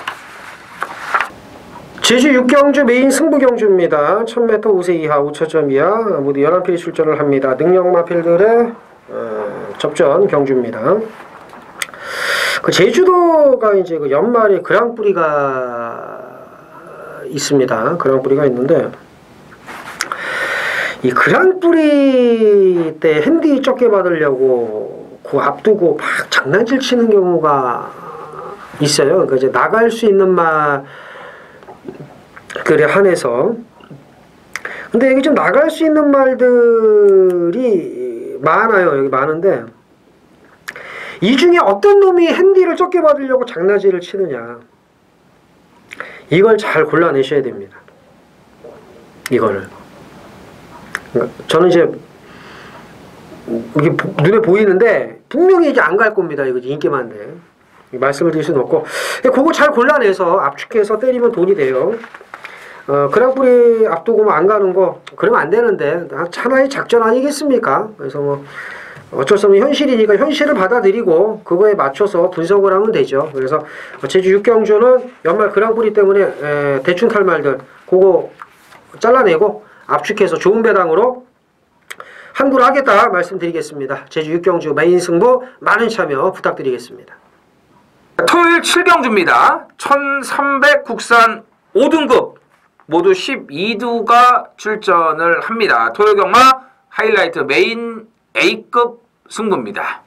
제주 6경주 메인 승부경주입니다. 1000m 5세 이하 5초점 이하 모두 11필이 출전을 합니다. 능력마필들의 접전 경주입니다. 그 제주도가 이제 그 연말에 그랑프리가 있습니다. 그랑프리가 있는데, 이 그랑프리 때 핸디 적게 받으려고 그 앞두고 막 장난질 치는 경우가 있어요. 그러니까 이제 나갈 수 있는 말 글에 한해서. 근데 여기 좀 나갈 수 있는 말들이 많아요. 여기 많은데, 이 중에 어떤 놈이 핸디를 적게 받으려고 장난질을 치느냐, 이걸 잘 골라내셔야 됩니다. 이거를. 그러니까 저는 이제 이게 눈에 보이는데 분명히 이제 안 갈 겁니다. 이거 인기 많은데 말씀을 드릴 수는 없고, 그거 잘 골라내서 압축해서 때리면 돈이 돼요. 그랑프리 앞두고 안 가는 거 그러면 안 되는데, 하나의 작전 아니겠습니까? 그래서 뭐 어쩔 수 없는 현실이니까 현실을 받아들이고 그거에 맞춰서 분석을 하면 되죠. 그래서 제주 6경주는 연말 그랑프리 때문에 대충 탈 말들 그거 잘라내고 압축해서 좋은 배당으로 한구를 하겠다 말씀드리겠습니다. 제주 6경주 메인 승부 많은 참여 부탁드리겠습니다. 토요일 7경주입니다. 1300 국산 5등급 모두 12두가 출전을 합니다. 토요 경마 하이라이트 메인 A급 승부입니다.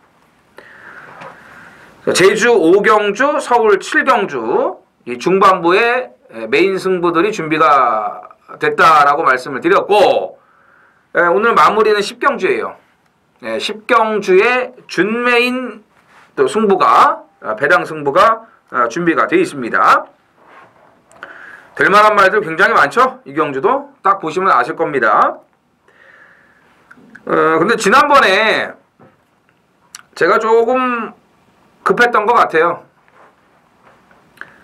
제주 5경주, 서울 7경주 이 중반부에 메인 승부들이 준비가 됐다라고 말씀을 드렸고, 오늘 마무리는 10경주예요. 10경주에 준메인 또 승부가 배당 승부가 준비가 되어 있습니다. 될 만한 말들 굉장히 많죠? 이 경주도 딱 보시면 아실 겁니다. 근데 지난번에 제가 조금 급했던 것 같아요.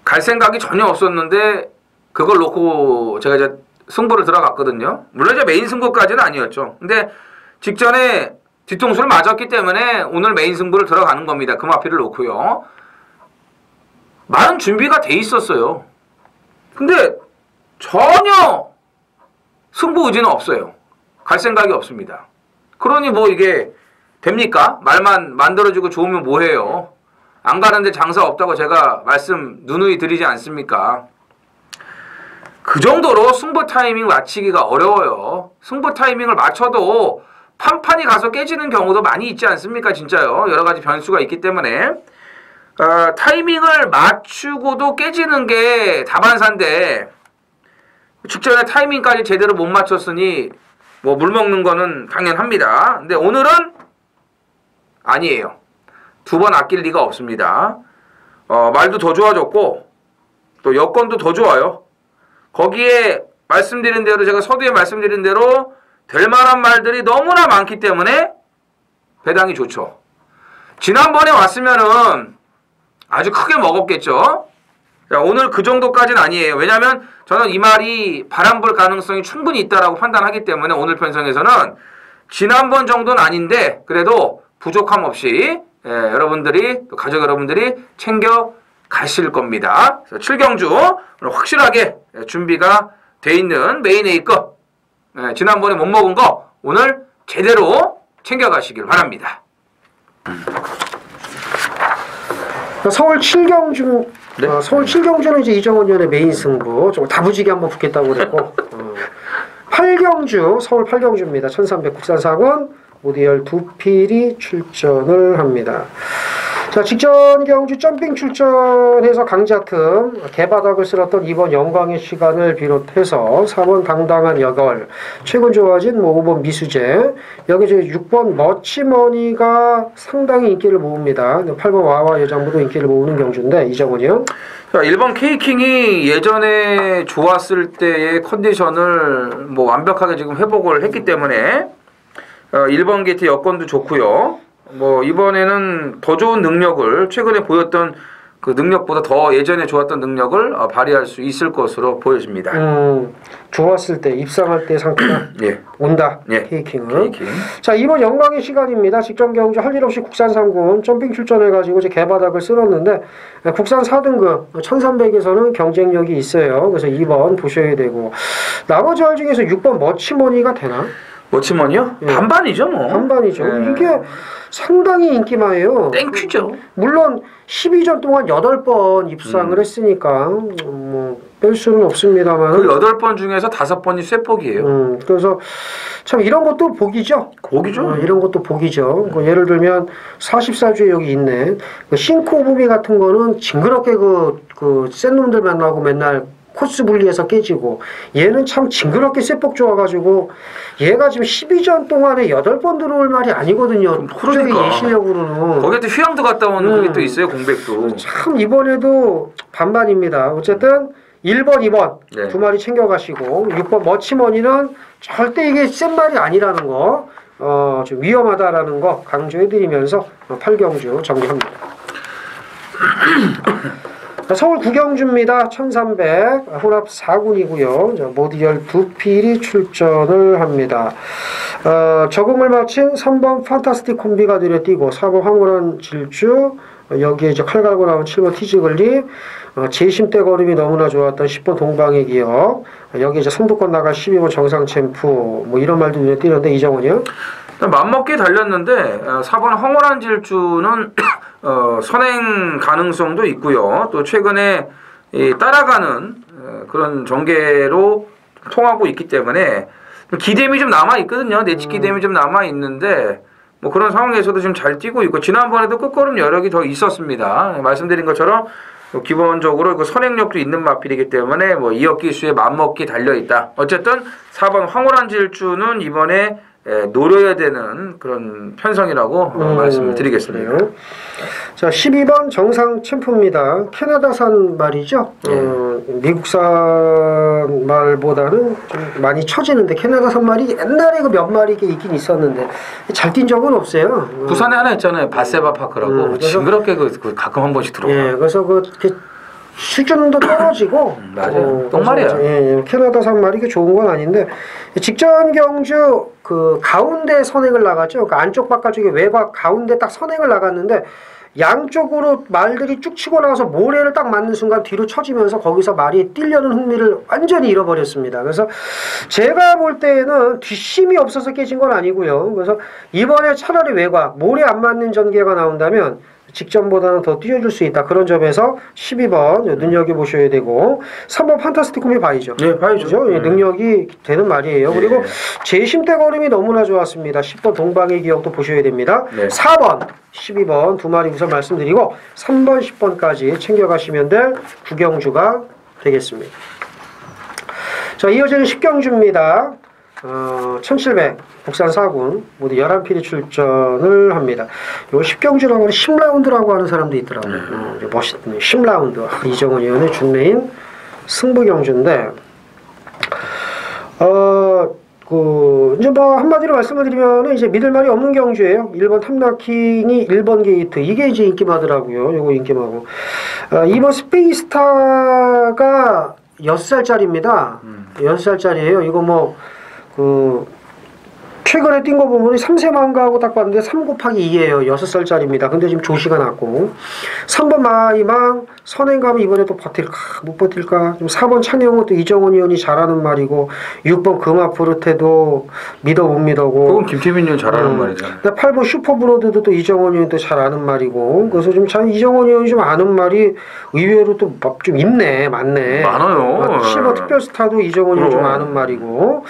갈 생각이 전혀 없었는데 그걸 놓고 제가 이제 승부를 들어갔거든요. 물론 이제 메인 승부까지는 아니었죠. 근데 직전에 뒤통수를 맞았기 때문에 오늘 메인 승부를 들어가는 겁니다. 금화피를 놓고요. 많은 준비가 돼 있었어요. 근데 전혀 승부 의지는 없어요. 갈 생각이 없습니다. 그러니 뭐 이게 됩니까? 말만 만들어지고 좋으면 뭐해요. 안 가는데 장사 없다고 제가 말씀 누누이 드리지 않습니까? 그 정도로 승부 타이밍 맞추기가 어려워요. 승부 타이밍을 맞춰도 판판이 가서 깨지는 경우도 많이 있지 않습니까? 진짜요. 여러 가지 변수가 있기 때문에 타이밍을 맞추고도 깨지는 게 다반사인데 직전에 타이밍까지 제대로 못 맞췄으니 뭐 물 먹는 거는 당연합니다. 근데 오늘은 아니에요. 두 번 아낄 리가 없습니다. 말도 더 좋아졌고 또 여건도 더 좋아요. 거기에 말씀드린 대로 제가 서두에 말씀드린 대로 될 만한 말들이 너무나 많기 때문에 배당이 좋죠. 지난번에 왔으면은 아주 크게 먹었겠죠. 자, 오늘 그 정도까지는 아니에요. 왜냐하면 저는 이 말이 바람 불 가능성이 충분히 있다라고 판단하기 때문에 오늘 편성에서는 지난번 정도는 아닌데 그래도 부족함 없이 여러분들이 또 가족 여러분들이 챙겨 가실 겁니다. 그래서 7경주 확실하게 준비가 돼 있는 메인 A급 지난번에 못 먹은 거 오늘 제대로 챙겨 가시길 바랍니다. 서울 7경주 네? 서울 7경주는 이제 이정원 의원의 메인 승부 좀 다부지게 한번 붙겠다고 그랬고 8경주 서울 8경주입니다. 1300 국산 4권 모디열 두 필이 출전을 합니다. 자, 직전 경주 점핑 출전해서 강자 틈 개바닥을 쓸었던 이번 영광의 시간을 비롯해서 4번 당당한 여걸, 최근 좋아진 5번 미수제, 여기 이제 6번 머치머니가 상당히 인기를 모읍니다. 8번 와와 여장부도 인기를 모으는 경주인데 이정훈이요. 자, 1번 K킹이 예전에 좋았을 때의 컨디션을 뭐 완벽하게 지금 회복을 했기 때문에 1번 게이트 여건도 좋고요. 뭐 이번에는 더 좋은 능력을 최근에 보였던 그 능력보다 더 예전에 좋았던 능력을 발휘할 수 있을 것으로 보여집니다. 좋았을 때 입상할 때 상태가 예. 온다. 예. K킹은. 자, 이번 영광의 시간입니다. 직전 경주 할 일 없이 국산 3군 점핑 출전해가지고 이제 개바닥을 쓸었는데 국산 4등급 1300에서는 경쟁력이 있어요. 그래서 2번 보셔야 되고 나머지 할 중에서 6번 머치머니가 되나? 머치머니요? 예. 반반이죠 뭐. 반반이죠. 예. 이게 상당히 인기마예요. 땡큐죠. 물론 12전 동안 8번 입상을 했으니까 뭐 뺄 수는 없습니다만 그 8번 중에서 5번이 쇠폭이에요. 그래서 참 이런 것도 복이죠. 복이죠. 이런 것도 복이죠. 예를 들면 44주에 여기 있네. 그 싱코부미 같은 거는 징그럽게 센 놈들 만나고 맨날 코스 분리해서 깨지고 얘는 참 징그럽게 쇠폭 좋아가지고 얘가 지금 12전 동안에 8번 들어올 말이 아니거든요. 그러니까. 예실력으로는. 거기에 또 휴양도 갔다 온 그게 또 있어요. 공백도. 참 이번에도 반반입니다. 어쨌든 1번, 2번 네. 두 마리 챙겨가시고 6번 머치머니는 절대 이게 센 말이 아니라는 거 좀 위험하다라는 거 강조해드리면서 8경주 정리합니다. 서울 9경주입니다. 1300 혼합 4군이고요. 모디열 두 필이 출전을 합니다. 적응을 마친 3번 판타스틱 콤비가 눈에 띄고 4번 황홀한 질주, 여기에 이제 칼 갈고 나온 7번 티즈글리, 재심대 걸음이 너무나 좋았던 10번 동방의 기억, 여기 이제 선두권 나갈 12번 정상 챔프, 뭐 이런 말도 눈에 띄는데 이정훈이요? 맘먹게 달렸는데 4번 황홀한 질주는 선행 가능성도 있고요. 또 최근에 따라가는 그런 전개로 통하고 있기 때문에 기대감이 좀 남아 있거든요. 내치 기대감이 좀 남아 있는데 뭐 그런 상황에서도 지금 잘 뛰고 있고 지난번에도 끝걸음 여력이 더 있었습니다. 말씀드린 것처럼 기본적으로 그 선행력도 있는 마필이기 때문에 뭐 2억 기수에 맘먹기 달려 있다. 어쨌든 4번 황홀한 질주는 이번에 노려야 되는 그런 편성이라고 말씀을 드리겠습니다. 그래요. 자, 12번 정상 챔프입니다. 캐나다산 말이죠. 미국산 말보다는 좀 많이 처지는데 캐나다산 말이 옛날에 그 몇 마리 있긴 있었는데 잘 뛴 적은 없어요. 부산에 하나 있잖아요. 바세바 파크라고 징그럽게 가끔 한 번씩 들어가. 예, 그래서 그 수준도 떨어지고 맞아요. 똥말이야. 예, 캐나다산 말이 게 좋은 건 아닌데 직전 경주 그 가운데 선행을 나갔죠. 그 안쪽 바깥쪽에 외곽 가운데 딱 선행을 나갔는데 양쪽으로 말들이 쭉 치고 나와서 모래를 딱 맞는 순간 뒤로 쳐지면서 거기서 말이 뛰려는 흥미를 완전히 잃어버렸습니다. 그래서 제가 볼 때는 뒷심이 없어서 깨진 건 아니고요. 그래서 이번에 차라리 외곽, 모래 안 맞는 전개가 나온다면 직전보다는 더 뛰어줄 수 있다. 그런 점에서 12번 눈여겨보셔야 되고 3번 판타스티콤이 바이죠. 네, 바이죠. 그렇죠? 능력이 되는 말이에요. 네. 그리고 제심대 걸음이 너무나 좋았습니다. 10번 동방의 기억도 보셔야 됩니다. 네. 4번, 12번 두 마리 우선 말씀드리고 3번, 10번까지 챙겨가시면 될 구경주가 되겠습니다. 자, 이어지는 10경주입니다. 1700 국산 4군 모두 11필이 출전을 합니다. 요 10경주라고 하는 10라운드라고 하는 사람도 있더라고요. 멋있네. 10라운드. 이정은 의원의 준메인 승부경주인데 이제 뭐 한마디로 말씀을 드리면 이제 믿을 말이 없는 경주예요. 1번 탐라킹이 1번 게이트. 이게 이제 인기마더라고요. 요거 인기마고. 2번 스페이스타가 6살짜리입니다. 6살짜리예요. 이거 뭐 최근에 뛴 거 보면 3세만가하고 딱 봤는데 3 곱하기 2예요. 6살짜리입니다. 근데 지금 조시가 났고 3번 마이망 선행감이 이번에 또 버틸까 못 버틸까. 좀 4번 창영은 또 이정원 의원이 잘하는 말이고 6번 금화푸르테도 믿어 못 믿어고. 그건 김태민 의원 잘하는 말이잖아요. 8번 슈퍼브로드도 또 이정원 의원도 잘 아는 말이고. 그래서 좀 잘 이정원 의원이 좀 아는 말이 의외로 또 좀 있네. 많네. 많아요. 실버 특별스타도 이정원 의원이 좀 아는 말이고.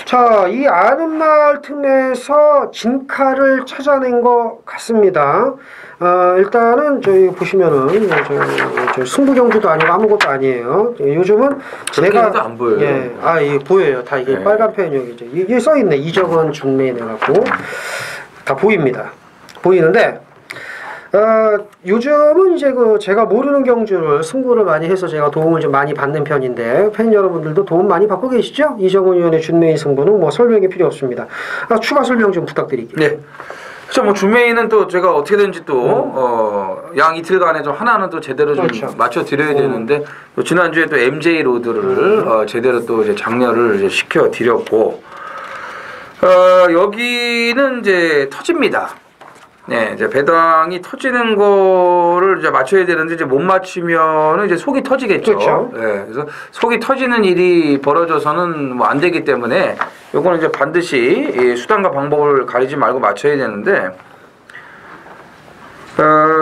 자, 이 아는 말 틈에서 진카를 찾아낸 것 같습니다. 일단은 저희 보시면은 저 승부경주도 아니고 아무것도 아니에요. 요즘은 제가 안 보여요. 예, 이게 보여요. 다 이게 빨간 펜이죠. 이게 써 있네. 이정원 중매인 해갖고 다 보입니다. 보이는데. 요즘은 이제 제가 모르는 경주를 승부를 많이 해서 제가 도움을 좀 많이 받는 편인데 팬 여러분들도 도움 많이 받고 계시죠? 이정은 의원의 준메인 승부는 뭐 설명이 필요 없습니다. 추가 설명 좀 부탁드릴게요. 네. 그렇죠. 뭐 준메인은 또 제가 어떻게든지 또 양 이틀간에 좀 하나는 또 제대로 좀 맞춰 드려야 되는데 또 지난주에 또 MJ 로드를 제대로 또 이제 장려를 이제 시켜 드렸고 여기는 이제 터집니다. 네, 이제 배당이 터지는 거를 이제 맞춰야 되는데 이제 못 맞추면은 이제 속이 터지겠죠. 그렇죠. 네, 그래서 속이 터지는 일이 벌어져서는 뭐 안 되기 때문에 요거는 이제 반드시 이 수단과 방법을 가리지 말고 맞춰야 되는데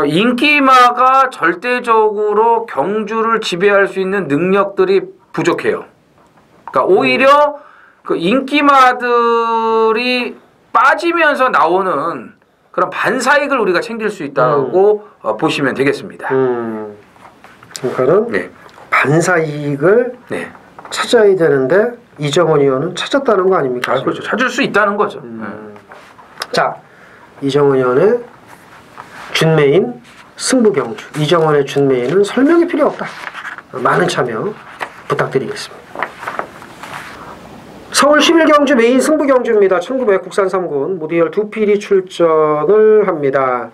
인기마가 절대적으로 경주를 지배할 수 있는 능력들이 부족해요. 그러니까 오히려 그 인기마들이 빠지면서 나오는 그런 반사익을 우리가 챙길 수 있다고 보시면 되겠습니다. 그러니까는 반사이익을 찾아야 되는데 이정원 의원은 찾았다는 거 아닙니까? 그렇죠. 찾을 수 있다는 거죠. 자, 이정원 의원의 준메인 승부경주. 이정원의 준메인은 설명이 필요 없다. 많은 참여 부탁드리겠습니다. 서울 11경주 메인 승부경주입니다. 1900 국산 3군 모디열 2필이 출전을 합니다.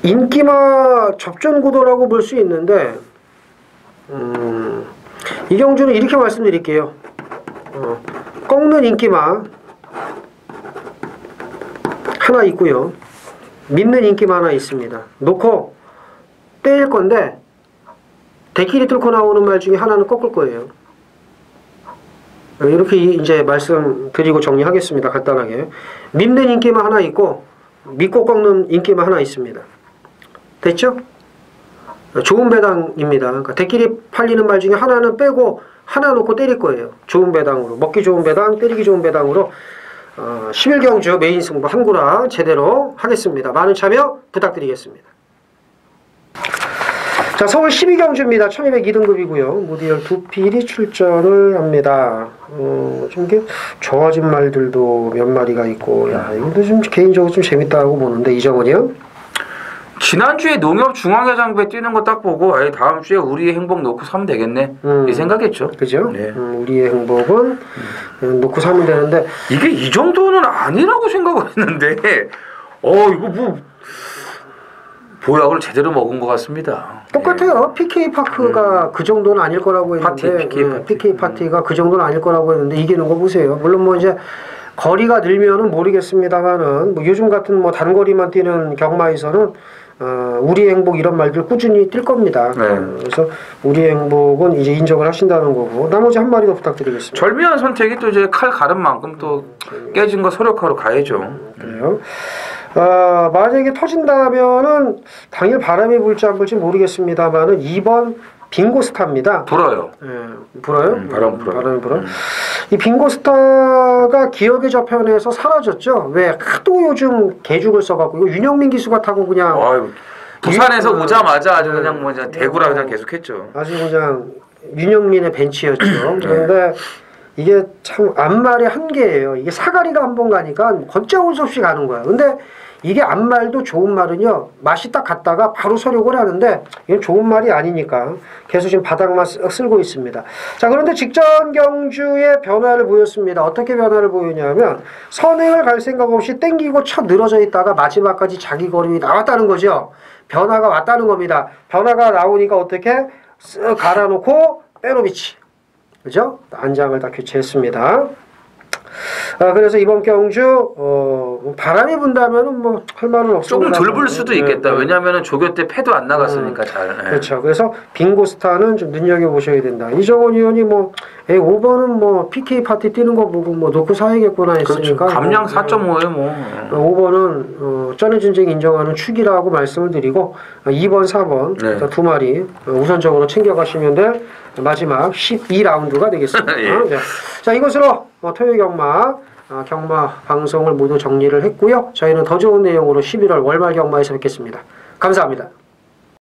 인기마 접전구도라고 볼 수 있는데 이 경주는 이렇게 말씀드릴게요. 꺾는 인기마 하나 있고요. 믿는 인기마 하나 있습니다. 놓고 때릴 건데 대끼리 뚫고 나오는 말 중에 하나는 꺾을 거예요. 이렇게 이제 말씀드리고 정리하겠습니다. 간단하게. 밉는 인기만 하나 있고 믿고 꺾는 인기만 하나 있습니다. 됐죠? 좋은 배당입니다. 그러니까 대끼리 팔리는 말 중에 하나는 빼고 하나 놓고 때릴 거예요. 좋은 배당으로. 먹기 좋은 배당, 때리기 좋은 배당으로 11경주 메인 승부 한구라 제대로 하겠습니다. 많은 참여 부탁드리겠습니다. 자, 서울 12경주입니다. 1202등급이고요. 무디얼 두 필이 출전을 합니다. 좀 이게 좋아진 말들도 몇 마리가 있고, 야, 이것도 좀 개인적으로 좀 재밌다고 보는데, 이정은이요? 지난주에 농협 중앙회장부에 뛰는 거 딱 보고 아예 다음 주에 우리의 행복 놓고 사면 되겠네 이 생각했죠. 그죠? 네. 우리의 행복은 놓고 사면 되는데 이게 이 정도는 아니라고 생각을 했는데 이거 뭐 보약을 제대로 먹은 것 같습니다. 똑같아요. PK 파크가 그 정도는 아닐 거라고 했는데 PK 파티가 그 정도는 아닐 거라고 했는데 이기는 거 보세요. 물론 뭐 이제 거리가 늘면은 모르겠습니다만은 뭐 요즘 같은 뭐 단거리만 뛰는 경마에서는 우리의 행복 이런 말들 꾸준히 뛸 겁니다. 그래서 우리의 행복은 이제 인정을 하신다는 거고 나머지 한 마리 더 부탁드리겠습니다. 절묘한 선택이 또 이제 칼 가른 만큼 또 깨진 거 소력하러 가야죠. 그래요. 만약에 터진다면은 당일 바람이 불지 안 불지 모르겠습니다만은 2번 빙고스타입니다. 불어요. 불어요? 바람 불어요. 바람이 불어. 이 빙고스타가 기억의 저편에서 사라졌죠. 왜 하도 요즘 개죽을 써갖고 이거 윤영민 기수가 타고 그냥 부산에서 오자마자 아주 그냥 뭐 그냥 대구라 그냥 계속했죠. 아주 그냥 윤영민의 벤치였죠. 그런데 이게 참 앞말의 한계예요. 이게 사가리가 한 번 가니까 걷잡을 수 없이 가는 거야. 근데 이게 앞말도 좋은 말은요. 맛이 딱 갔다가 바로 서력을 하는데 이건 좋은 말이 아니니까 계속 지금 바닥만 쓸고 있습니다. 자, 그런데 직전 경주의 변화를 보였습니다. 어떻게 변화를 보였냐면 선행을 갈 생각 없이 땡기고 쳐 늘어져 있다가 마지막까지 자기 걸음이 나왔다는 거죠. 변화가 왔다는 겁니다. 변화가 나오니까 어떻게 쓱 갈아놓고 빼노비치. 그죠? 안장을 다 교체했습니다. 그래서 이번 경주 바람이 분다면은 뭐 할 말은 없습니다. 조금 덜 불 수도 있겠다. 왜냐하면은 조교 때 패도 안 나갔으니까 잘. 그렇죠. 그래서 빙고스타는 좀 눈여겨 보셔야 된다. 이정원 의원이 뭐 5번은 뭐 PK 파티 뛰는 거 보고 뭐 놓고 사야겠구나 했으니까. 그렇죠. 감량 4.5에 뭐. 5번은 쩐해진쟁 인정하는 축이라고 말씀을 드리고 2번, 4번 두 마리 우선적으로 챙겨가시면 될 마지막 12라운드가 되겠습니다. 예. 자, 이것으로 토요 경마 방송을 모두 정리를 했고요. 저희는 더 좋은 내용으로 11월 월말 경마에서 뵙겠습니다. 감사합니다.